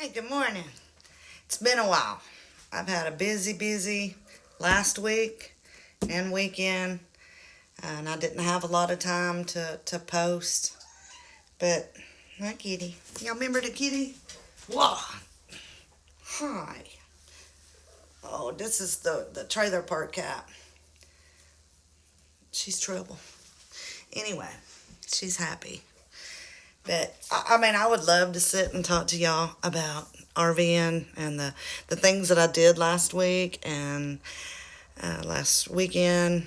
Hey, good morning. It's been a while. I've had a busy last week and weekend, and I didn't have a lot of time to post. But, hi, kitty. Y'all remember the kitty? Whoa. Hi. Oh, this is the trailer park cat. She's trouble. Anyway, she's happy. But, I mean, I would love to sit and talk to y'all about RVing and the things that I did last week and last weekend.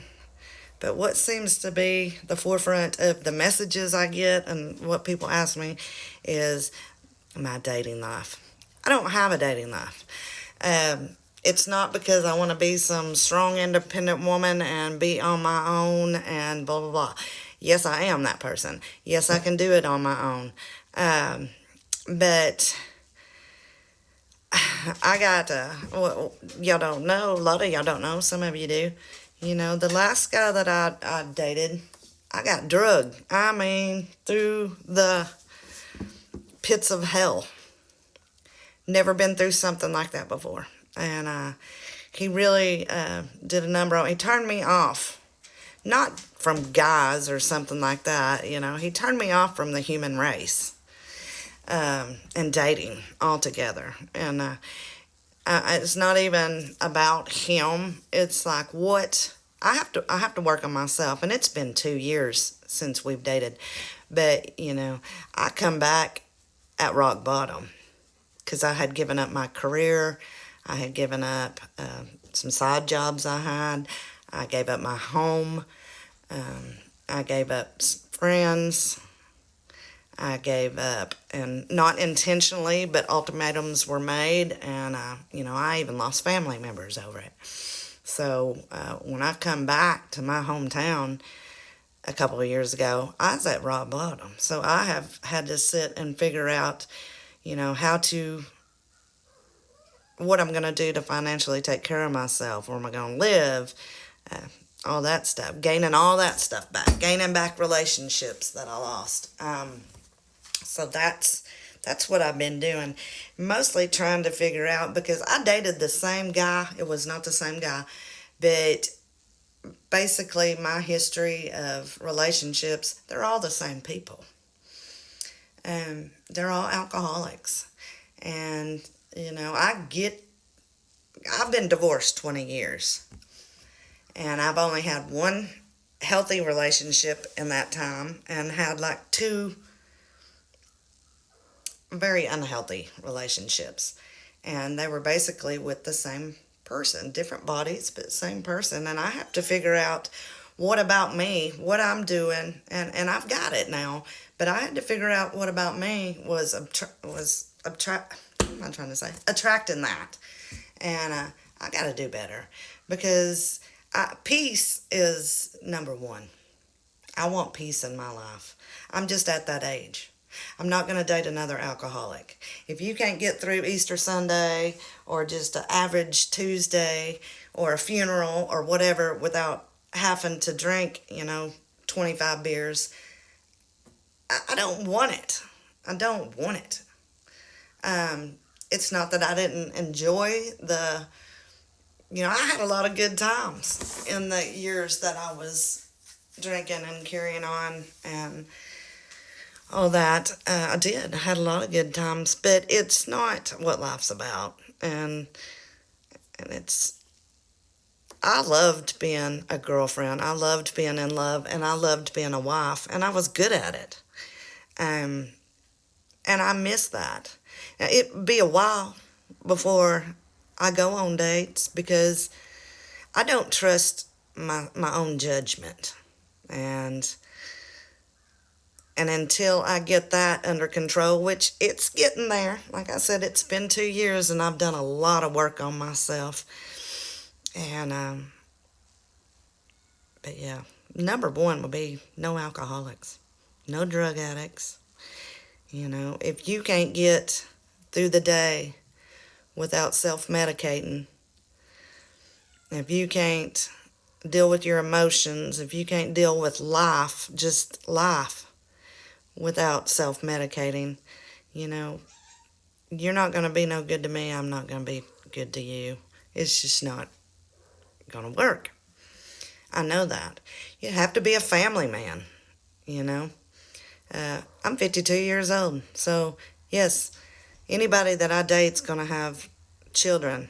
But what seems to be the forefront of the messages I get and what people ask me is my dating life. I don't have a dating life. It's not because I want to be some strong, independent woman and be on my own and blah, blah, blah. Yes, I am that person. Yes, I can do it on my own. But I got, well, y'all don't know, a lot of y'all don't know, some of you do. You know, the last guy that I dated, I got drugged. I mean, through the pits of hell. Never been through something like that before. And he really did a number on, he turned me off. Not from guys or something like that, you know. He turned me off from the human race and dating altogether. And it's not even about him. It's like what I have to work on myself, and it's been 2 years since we've dated. But you know, I come back at rock bottom because I had given up my career. I had given up some side jobs I had. I gave up my home. I gave up friends. I gave up, and not intentionally, but ultimatums were made, and you know, I even lost family members over it. So when I come back to my hometown a couple of years ago, I was at rock bottom. So I have had to sit and figure out, you know, what I'm going to do to financially take care of myself, where am I going to live, all that stuff, gaining all that stuff back, gaining back relationships that I lost. So that's what I've been doing, mostly trying to figure out, because I dated the same guy. It was not the same guy, but basically my history of relationships, they're all the same people. They're all alcoholics. And, you know, I've been divorced 20 years. And I've only had one healthy relationship in that time and had like two very unhealthy relationships. And they were basically with the same person, different bodies, but same person. And I have to figure out what about me, what I'm doing, and I've got it now. But I had to figure out what about me was I'm trying to say attracting that, and I got to do better because peace is number one. I want peace in my life. I'm just at that age. I'm not going to date another alcoholic. If you can't get through Easter Sunday or just an average Tuesday or a funeral or whatever without having to drink, you know, 25 beers, I don't want it. I don't want it. It's not that I didn't enjoy you know, I had a lot of good times in the years that I was drinking and carrying on and all that. I did. I had a lot of good times, but it's not what life's about. And it's, I loved being a girlfriend. I loved being in love, and I loved being a wife, and I was good at it. Um, and I miss that. Now, it'd be a while before I go on dates because I don't trust my own judgment. And until I get that under control, which it's getting there, like I said, it's been 2 years and I've done a lot of work on myself. And, but yeah, number one would be no alcoholics, no drug addicts. You know, if you can't get through the day without self-medicating, if you can't deal with your emotions, if you can't deal with life, just life, without self-medicating, you know, you're not going to be no good to me. I'm not going to be good to you. It's just not going to work. I know that. You have to be a family man, you know. I'm 52 years old, so yes, anybody that I date's going to have children,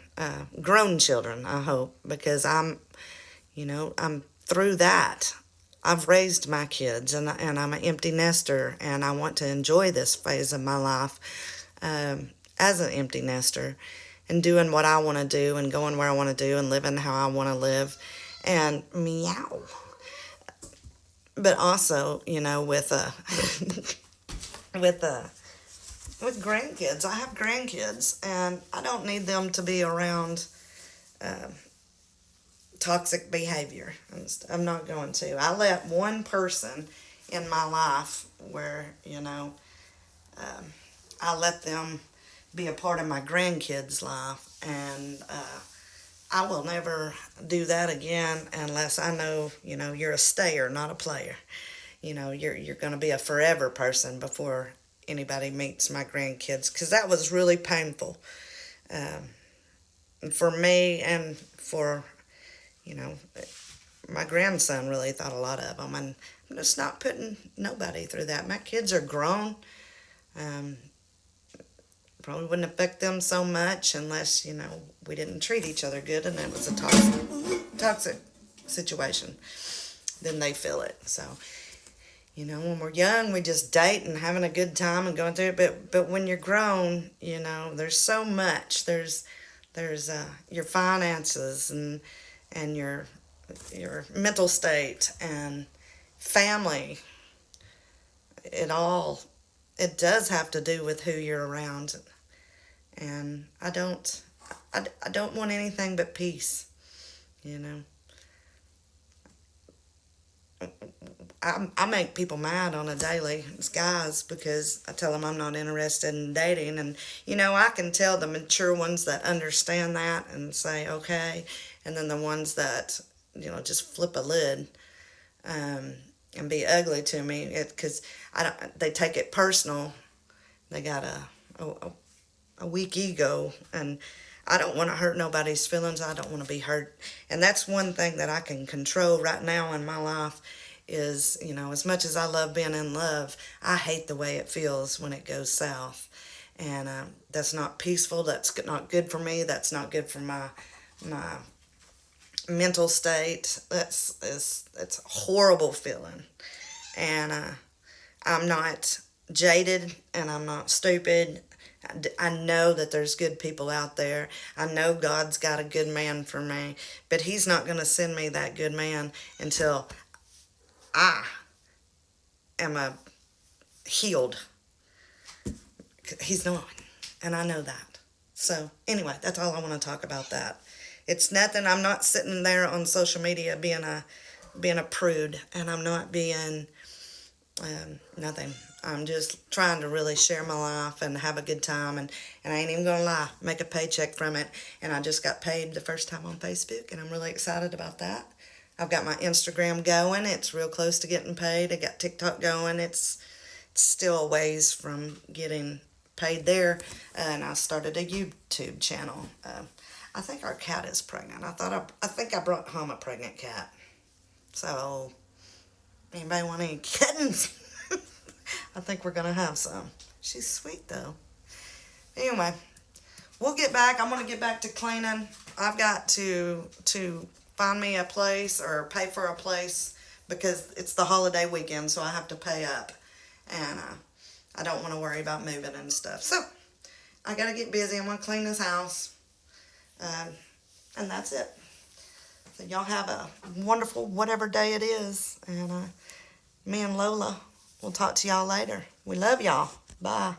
grown children, I hope, because I'm through that. I've raised my kids, and I'm an empty nester, and I want to enjoy this phase of my life as an empty nester and doing what I want to do and going where I want to do and living how I want to live. And meow. But also, with with with grandkids, I have grandkids, and I don't need them to be around toxic behavior. I'm not going to. I let one person in my life where I let them be a part of my grandkids' life, and I will never do that again unless I know, you're a stayer, not a player. You're going to be a forever person before anybody meets my grandkids, because that was really painful for me, and for, my grandson really thought a lot of them, and I'm just not putting nobody through that. My kids are grown. Probably wouldn't affect them so much unless, we didn't treat each other good and it was a toxic situation. Then they feel it. So, when we're young, we just date and having a good time and going through it. But when you're grown, there's so much. There's your finances and your mental state and family. It does have to do with who you're around, and I don't want anything but peace. I make people mad on a daily, it's guys, because I tell them I'm not interested in dating, and I can tell the mature ones that understand that and say okay, and then the ones that just flip a lid. And be ugly to me, because they take it personal. They got a weak ego, and I don't want to hurt nobody's feelings. I don't want to be hurt, and that's one thing that I can control right now in my life is, as much as I love being in love, I hate the way it feels when it goes south, and that's not peaceful. That's not good for me. That's not good for my mental state. It's a horrible feeling, and I'm not jaded, and I'm not stupid. I know that there's good people out there. I know God's got a good man for me, but he's not going to send me that good man until I am healed. He's not, and I know that. So anyway, that's all I want to talk about that. It's nothing. I'm not sitting there on social media being a prude, and I'm not being nothing. I'm just trying to really share my life and have a good time, and I ain't even gonna lie, make a paycheck from it. And I just got paid the first time on Facebook, and I'm really excited about that. I've got my Instagram going. It's real close to getting paid. I got TikTok going. It's still a ways from getting paid there, and I started a YouTube channel. I think our cat is pregnant. I think I brought home a pregnant cat. So, anybody want any kittens? I think we're gonna have some. She's sweet though. Anyway, we'll get back. I'm gonna get back to cleaning. I've got to find me a place or pay for a place because it's the holiday weekend, so I have to pay up, and I don't want to worry about moving and stuff. So I gotta get busy. I'm gonna clean this house. And that's it. So y'all have a wonderful whatever day it is. And me and Lola will talk to y'all later. We love y'all. Bye.